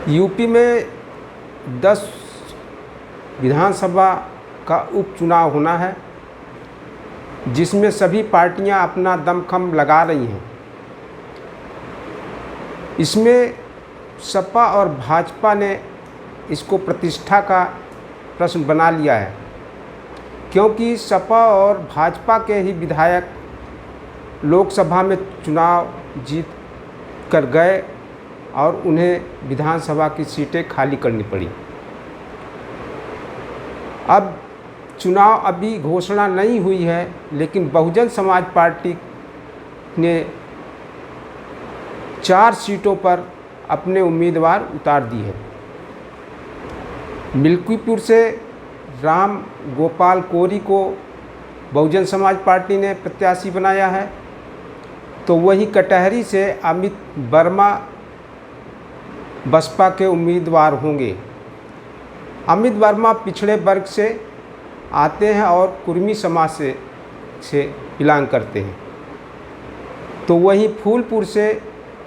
UP में 10 विधानसभा का उपचुनाव होना है, जिसमें सभी पार्टियां अपना दमखम लगा रही हैं। इसमें सपा और भाजपा ने इसको प्रतिष्ठा का प्रश्न बना लिया है, क्योंकि सपा और भाजपा के ही विधायक लोकसभा में चुनाव जीत कर गए और उन्हें विधानसभा की सीटें खाली करनी पड़ी। अब चुनाव अभी घोषणा नहीं हुई है, लेकिन बहुजन समाज पार्टी ने 4 सीटों पर अपने उम्मीदवार उतार दी है। मिल्कीपुर से राम गोपाल कोरी को बहुजन समाज पार्टी ने प्रत्याशी बनाया है, तो वहीं कटहरी से अमित वर्मा बसपा के उम्मीदवार होंगे। अमित वर्मा पिछड़े वर्ग से आते हैं और कुर्मी समाज से बिलोंग करते हैं। तो वहीं फूलपुर से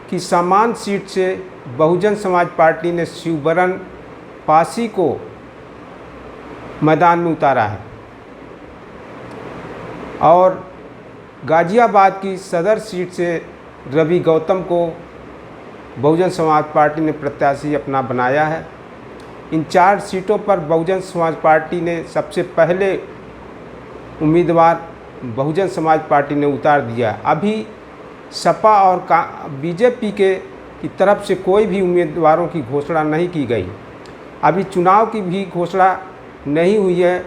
की समान सीट से बहुजन समाज पार्टी ने शिवबरन पासी को मैदान में उतारा है और गाजियाबाद की सदर सीट से रवि गौतम को बहुजन समाज पार्टी ने प्रत्याशी अपना बनाया है। इन 4 सीटों पर बहुजन समाज पार्टी ने सबसे पहले उम्मीदवार बहुजन समाज पार्टी ने उतार दिया। अभी सपा और बीजेपी की तरफ से कोई भी उम्मीदवारों की घोषणा नहीं की गई। अभी चुनाव की भी घोषणा नहीं हुई है।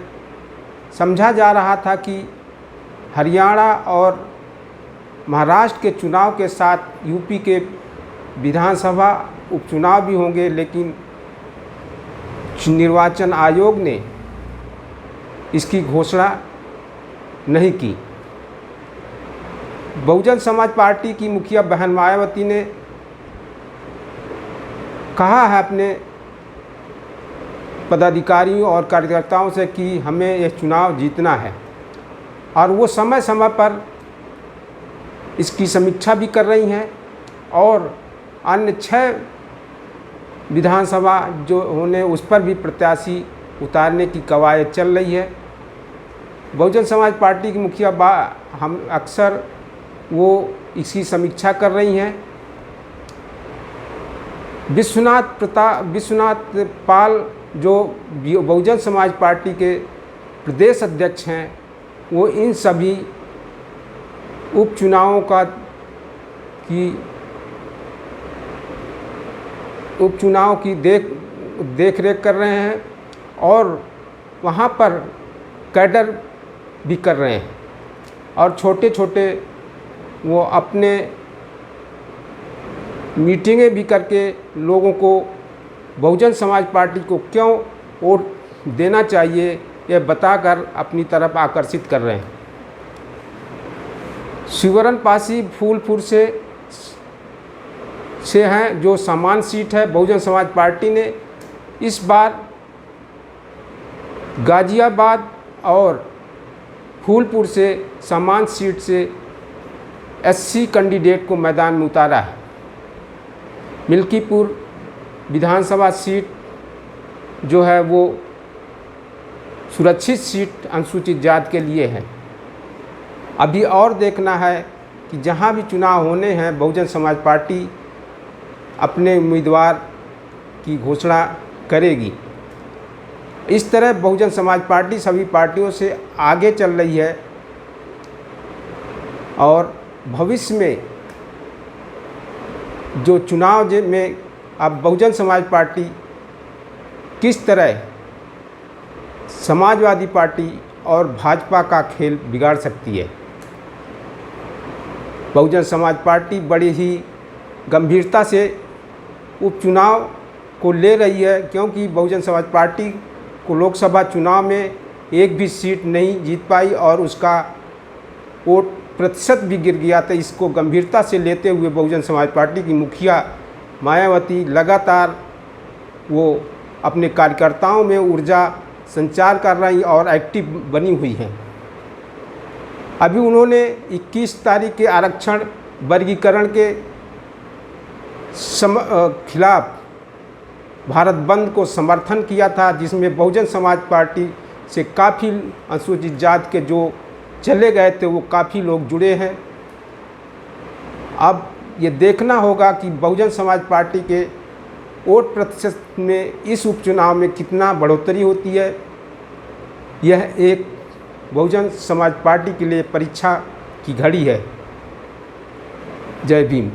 समझा जा रहा था कि हरियाणा और महाराष्ट्र के चुनाव के साथ यूपी के विधानसभा उपचुनाव भी होंगे, लेकिन निर्वाचन आयोग ने इसकी घोषणा नहीं की। बहुजन समाज पार्टी की मुखिया बहन मायावती ने कहा है अपने पदाधिकारियों और कार्यकर्ताओं से कि हमें यह चुनाव जीतना है, और वो समय समय पर इसकी समीक्षा भी कर रही हैं और अन्य 6 विधानसभा जो होने उस पर भी प्रत्याशी उतारने की कवायद चल रही है। बहुजन समाज पार्टी की मुखिया हम अक्सर वो इसकी समीक्षा कर रही हैं। विश्वनाथ पाल जो बहुजन समाज पार्टी के प्रदेश अध्यक्ष हैं, वो इन सभी उपचुनावों की देख रेख कर रहे हैं और वहाँ पर कैडर भी कर रहे हैं, और छोटे छोटे वो अपने मीटिंगें भी करके लोगों को बहुजन समाज पार्टी को क्यों वोट देना चाहिए यह बताकर अपनी तरफ आकर्षित कर रहे हैं। शिवबरन पासी फूलपुर से हैं, जो समान सीट है। बहुजन समाज पार्टी ने इस बार गाजियाबाद और फूलपुर से समान सीट से एससी कैंडिडेट को मैदान में उतारा है। मिल्कीपुर विधानसभा सीट जो है वो सुरक्षित सीट अनुसूचित जाति के लिए है। अभी और देखना है कि जहाँ भी चुनाव होने हैं, बहुजन समाज पार्टी अपने उम्मीदवार की घोषणा करेगी। इस तरह बहुजन समाज पार्टी सभी पार्टियों से आगे चल रही है और भविष्य में जो चुनाव में अब बहुजन समाज पार्टी किस तरह समाजवादी पार्टी और भाजपा का खेल बिगाड़ सकती है। बहुजन समाज पार्टी बड़ी ही गंभीरता से उपचुनाव को ले रही है, क्योंकि बहुजन समाज पार्टी को लोकसभा चुनाव में एक भी सीट नहीं जीत पाई और उसका वोट प्रतिशत भी गिर गया। तो इसको गंभीरता से लेते हुए बहुजन समाज पार्टी की मुखिया मायावती लगातार वो अपने कार्यकर्ताओं में ऊर्जा संचार कर रही और एक्टिव बनी हुई हैं। अभी उन्होंने 21 तारीख के आरक्षण वर्गीकरण के खिलाफ भारत बंद को समर्थन किया था, जिसमें बहुजन समाज पार्टी से काफ़ी अनुसूचित जाति के जो चले गए थे वो काफ़ी लोग जुड़े हैं। अब ये देखना होगा कि बहुजन समाज पार्टी के वोट प्रतिशत में इस उपचुनाव में कितना बढ़ोतरी होती है। यह एक बहुजन समाज पार्टी के लिए परीक्षा की घड़ी है। जय भीम।